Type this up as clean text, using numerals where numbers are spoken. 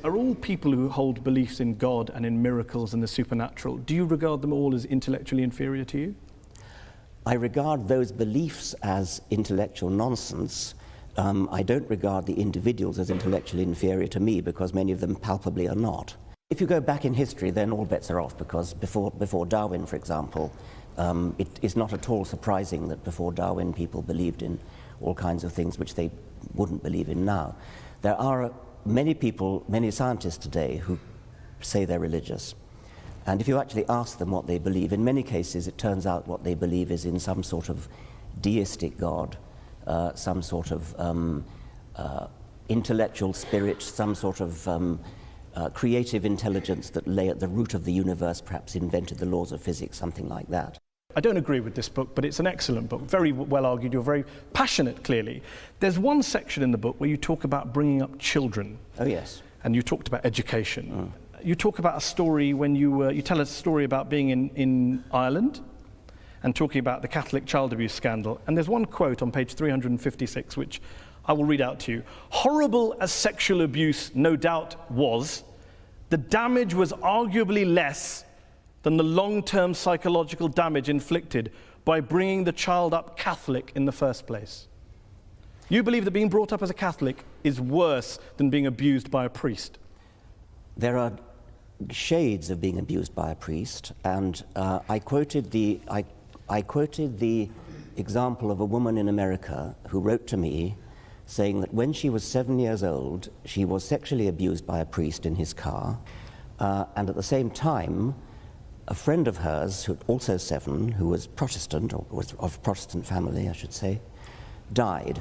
Are all people who hold beliefs in God and in miracles and the supernatural, do you regard them all as intellectually inferior to you? I regard those beliefs as intellectual nonsense. I don't regard the individuals as intellectually inferior to me, because many of them palpably are not. If you go back in history, then all bets are off, because before Darwin, for example, it is not at all surprising that before Darwin people believed in all kinds of things which they wouldn't believe in now. There are many people, many scientists today who say they're religious. And if you actually ask them what they believe, in many cases it turns out what they believe is in some sort of deistic God, some sort of intellectual spirit, some sort of creative intelligence that lay at the root of the universe, perhaps invented the laws of physics, something like that. I don't agree with this book, but it's an excellent book, very well argued. You're very passionate, clearly. There's one section in the book where you talk about bringing up children. Oh, yes. And you talked about education. You talk about a story when you tell a story about being in Ireland and talking about the Catholic child abuse scandal. And there's one quote on page 356, which I will read out to you. "Horrible as sexual abuse no doubt was, the damage was arguably less than the long-term psychological damage inflicted by bringing the child up Catholic in the first place." You believe that being brought up as a Catholic is worse than being abused by a priest? There are shades of being abused by a priest, and I quoted the example of a woman in America who wrote to me saying that when she was 7 years old, she was sexually abused by a priest in his car, and at the same time, a friend of hers, who also 7, who was Protestant, or was of Protestant family, I should say, died.